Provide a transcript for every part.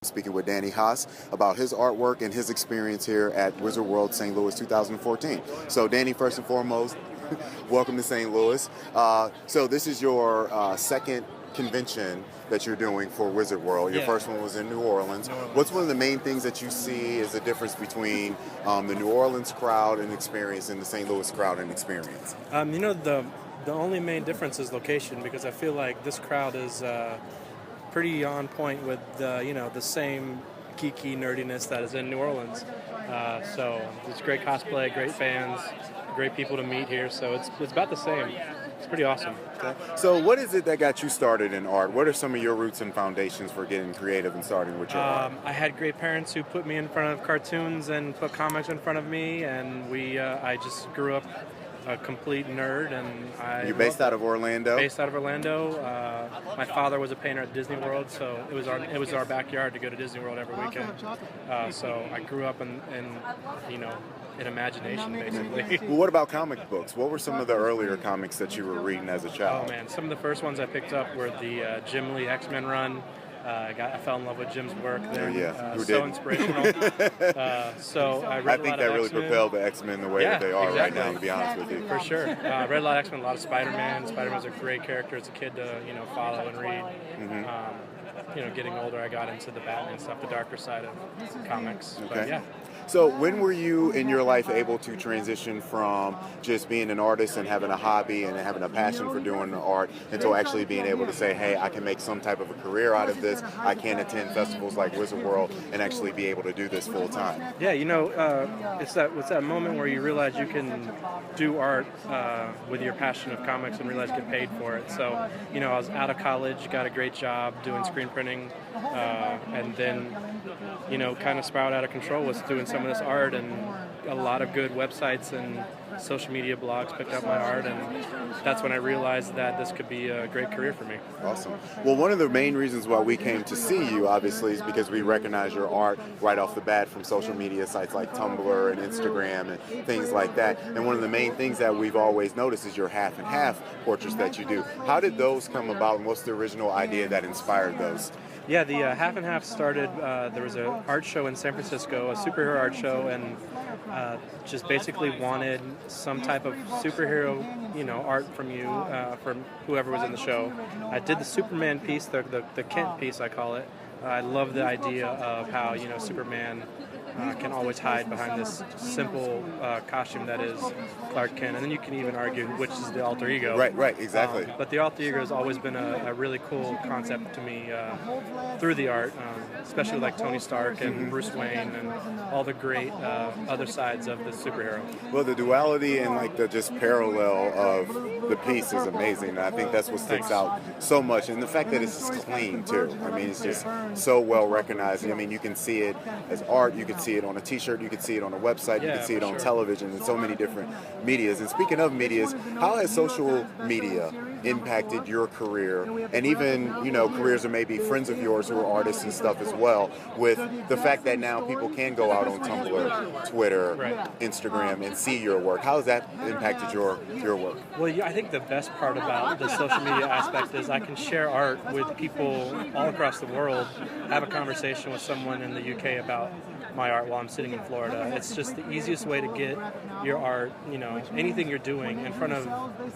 Speaking with Danny Haas about his artwork and his experience here at Wizard World St. Louis 2014. So Danny, first and foremost, welcome to St. Louis. So this is your second convention that you're doing for Wizard World. Your first one was in New Orleans. What's one of the main things that you see as the difference between the New Orleans crowd and experience and the St. Louis crowd and experience? The only main difference is location, because I feel like this crowd is pretty on point with the same geeky nerdiness that is in New Orleans. So it's great cosplay, great fans, great people to meet here. So it's about the same. It's pretty awesome. Okay. So what is it that got you started in art? What are some of your roots and foundations for getting creative and starting with your art? I had great parents who put me in front of cartoons and put comics in front of me, and I just grew up a complete nerd. And You're based out of Orlando? Based out of Orlando. My father was a painter at Disney World, so it was our backyard to go to Disney World every weekend. So I grew up in imagination, basically. Well, what about comic books? What were some of the earlier comics that you were reading as a child? Oh man, some of the first ones I picked up were the Jim Lee X-Men run. I fell in love with Jim's work there. So inspirational. So I read think that really propelled the X-Men the way that they are right now, to be honest with you. For sure. Read a lot of X-Men, a lot of Spider-Man. Spider-Man's a great character as a kid to follow and read. Getting older, I got into the Batman stuff, the darker side of comics. Okay. But yeah. So when were you in your life able to transition from just being an artist and having a hobby and having a passion for doing art into actually being able to say, hey, I can make some type of a career out of this. I can attend festivals like Wizard World and actually be able to do this full time? Yeah, it's that moment where you realize you can do art with your passion of comics and realize you get paid for it. So, I was out of college, got a great job doing screen printing, and then, kind of spiraled out of control, was doing some of this art, and a lot of good websites and social media blogs picked up my art, and that's when I realized that this could be a great career for me. Awesome. Well, one of the main reasons why we came to see you, obviously, is because we recognize your art right off the bat from social media sites like Tumblr and Instagram and things like that. And one of the main things that we've always noticed is your half and half portraits that you do. How did those come about, and what's the original idea that inspired those? Yeah, the Half and Half started, there was an art show in San Francisco, a superhero art show, and just basically wanted some type of superhero, art from you, from whoever was in the show. I did the Superman piece, the Kent piece, I call it. I love the idea of how, Superman can always hide behind this simple costume that is Clark Kent, and then you can even argue which is the alter ego. Right, exactly. But the alter ego has always been a really cool concept to me through the art, especially like Tony Stark and Bruce Wayne and all the great other sides of the superhero. Well, the duality and the just parallel of the piece is amazing, and I think that's what sticks out so much, and the fact that it's just clean too. I mean, it's just so well recognized. I mean, you can see it as art, you can see it on a t-shirt, you can see it on a website, you can see it on television and so many different medias. And speaking of medias, how has social media impacted your career, and even careers of maybe friends of yours who are artists and stuff as well, with the fact that now people can go out on Tumblr, Twitter, Instagram and see your work? How has that impacted your work? Well, I think the best part about the social media aspect is I can share art with people all across the world, have a conversation with someone in the UK about my art while I'm sitting in Florida. It's just the easiest way to get your art, anything you're doing, in front of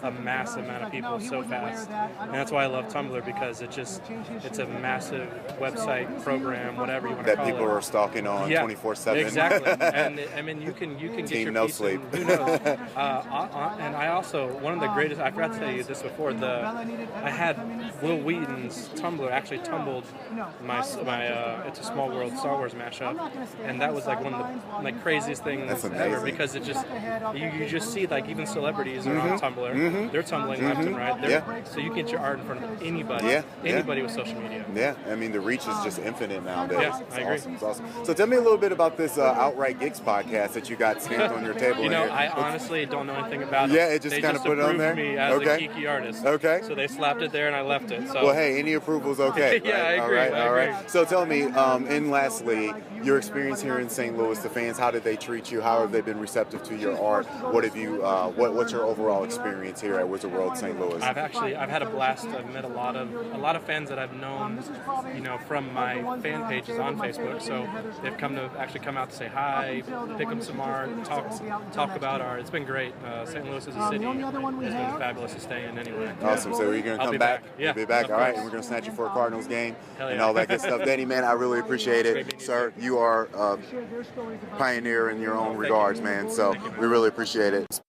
a massive amount of people so fast. And that's why I love Tumblr, because it's a massive website, program, whatever you want to call it. That people are stalking on 24/7. Exactly. And I mean, you can get Team your no piece sleep. In, who knows? And I also, one of the greatest, I forgot to tell you this before, I had Will Wheaton's Tumblr actually tumbled my It's a Small World Star Wars mashup, and that was one of the craziest things ever, because it just you just see even celebrities are on Tumblr, they're tumbling left and right, so you can get your art in front of anybody with social media. Yeah, I mean the reach is just infinite nowadays. Yeah, I agree. Awesome. It's awesome. So tell me a little bit about this Outright Gigs podcast that you got stamped on your table. I honestly don't know anything about it. Yeah, it just kind of put it on there. Me as a geeky artist. Okay. So they slapped it there and I left it. So. Well, hey, any approval's okay. Yeah, I agree. All right. So tell me, and lastly, your experience here in St. Louis, the fans, how did they treat you? How have they been receptive to your art? What have you? What's your overall experience here at Wizard World St. Louis? I've had a blast. I've met a lot of fans that I've known, from my fan pages on Facebook. So they've come out to say hi, pick up some art, talk about art. It's been great. St. Louis as a city has been fabulous to stay in anyway. Awesome. So you're gonna come back? Yeah, you'll be back. of All right, course. and we're gonna snatch you for a Cardinals game Hell and yeah. all that good stuff. Danny, man, I really appreciate Great it, meeting you, sir. You are a pioneer in your own Thank regards, you. man. So Thank you, man. we really appreciate it.